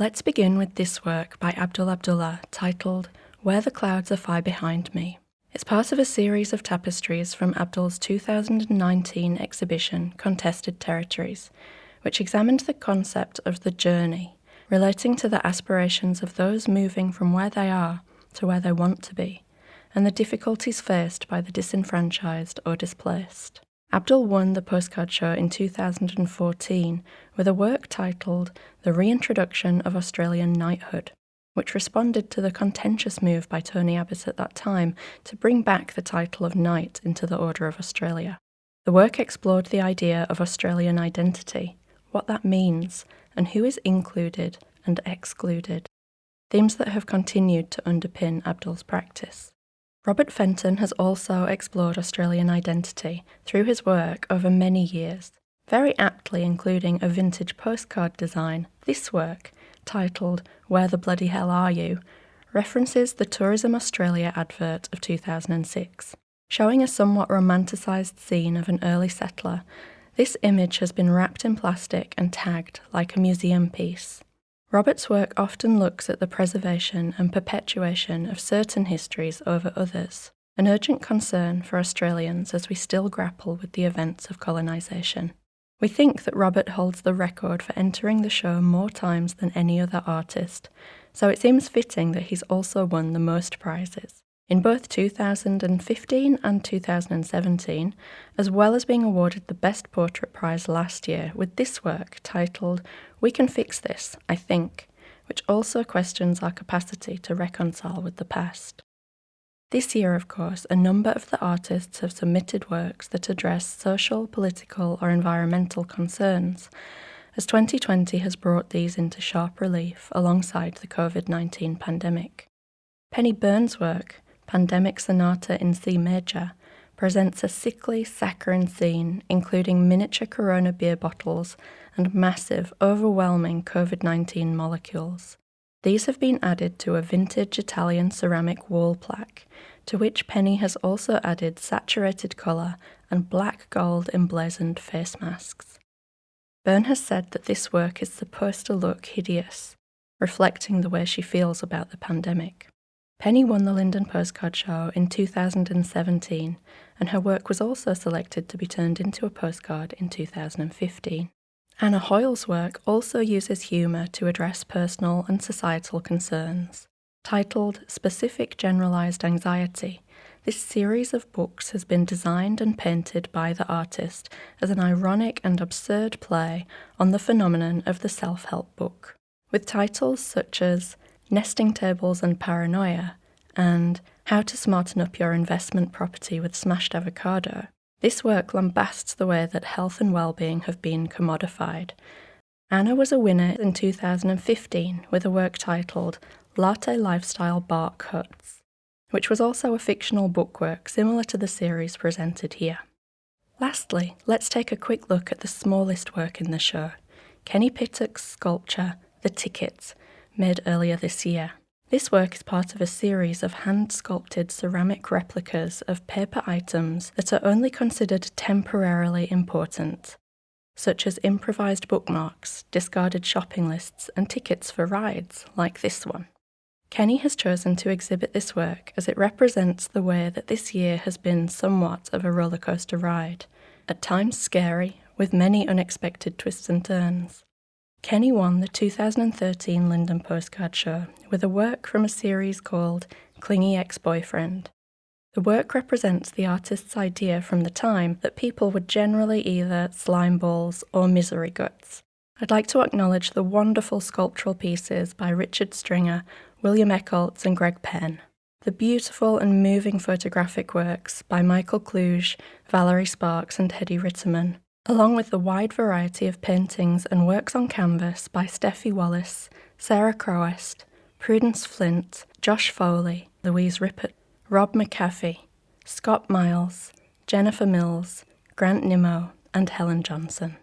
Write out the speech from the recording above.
Let's begin with this work by Abdul Abdullah titled Where the Clouds Are Far Behind Me. It's part of a series of tapestries from Abdul's 2019 exhibition Contested Territories, which examined the concept of the journey, relating to the aspirations of those moving from where they are to where they want to be, and the difficulties faced by the disenfranchised or displaced. Abdul won the postcard show in 2014 with a work titled The Reintroduction of Australian Knighthood, which responded to the contentious move by Tony Abbott at that time to bring back the title of Knight into the Order of Australia. The work explored the idea of Australian identity, what that means, and who is included and excluded, themes that have continued to underpin Abdul's practice. Robert Fenton has also explored Australian identity through his work over many years, very aptly including a vintage postcard design. This work, titled Where the Bloody Hell Are You?, references the Tourism Australia advert of 2006. Showing a somewhat romanticised scene of an early settler, this image has been wrapped in plastic and tagged like a museum piece. Robert's work often looks at the preservation and perpetuation of certain histories over others, an urgent concern for Australians as we still grapple with the events of colonisation. We think that Robert holds the record for entering the show more times than any other artist, so it seems fitting that he's also won the most prizes. In both 2015 and 2017, as well as being awarded the Best Portrait Prize last year with this work titled We Can Fix This, I Think, which also questions our capacity to reconcile with the past. This year, of course, a number of the artists have submitted works that address social, political or environmental concerns, as 2020 has brought these into sharp relief alongside the COVID-19 pandemic. Penny Byrne's work, Pandemic Sonata in C Major, presents a sickly, saccharine scene including miniature Corona beer bottles and massive, overwhelming COVID-19 molecules. These have been added to a vintage Italian ceramic wall plaque, to which Penny has also added saturated colour and black gold emblazoned face masks. Byrne has said that this work is supposed to look hideous, reflecting the way she feels about the pandemic. Penny won the Linden Postcard Show in 2017, and her work was also selected to be turned into a postcard in 2015. Anna Hoyle's work also uses humour to address personal and societal concerns. Titled Specific Generalised Anxiety, this series of books has been designed and painted by the artist as an ironic and absurd play on the phenomenon of the self-help book, with titles such as Nesting Tables and Paranoia, and How to Smarten Up Your Investment Property with Smashed Avocado. This work lambasts the way that health and well-being have been commodified. Anna was a winner in 2015 with a work titled Latte Lifestyle Bark Huts, which was also a fictional bookwork similar to the series presented here. Lastly, let's take a quick look at the smallest work in the show, Kenny Pittock's sculpture, The Tickets, made earlier this year. This work is part of a series of hand-sculpted ceramic replicas of paper items that are only considered temporarily important, such as improvised bookmarks, discarded shopping lists, and tickets for rides, like this one. Kenny has chosen to exhibit this work as it represents the way that this year has been somewhat of a rollercoaster ride, at times scary, with many unexpected twists and turns. Kenny won the 2013 Linden Postcard Show with a work from a series called Clingy Ex-Boyfriend. The work represents the artist's idea from the time that people were generally either slime balls or misery guts. I'd like to acknowledge the wonderful sculptural pieces by Richard Stringer, William Eckholtz and Greg Penn, the beautiful and moving photographic works by Michael Kluge, Valerie Sparks and Hedy Ritterman, along with the wide variety of paintings and works on canvas by Steffi Wallace, Sarah Crowest, Prudence Flint, Josh Foley, Louise Rippert, Rob McAfee, Scott Miles, Jennifer Mills, Grant Nimmo, and Helen Johnson.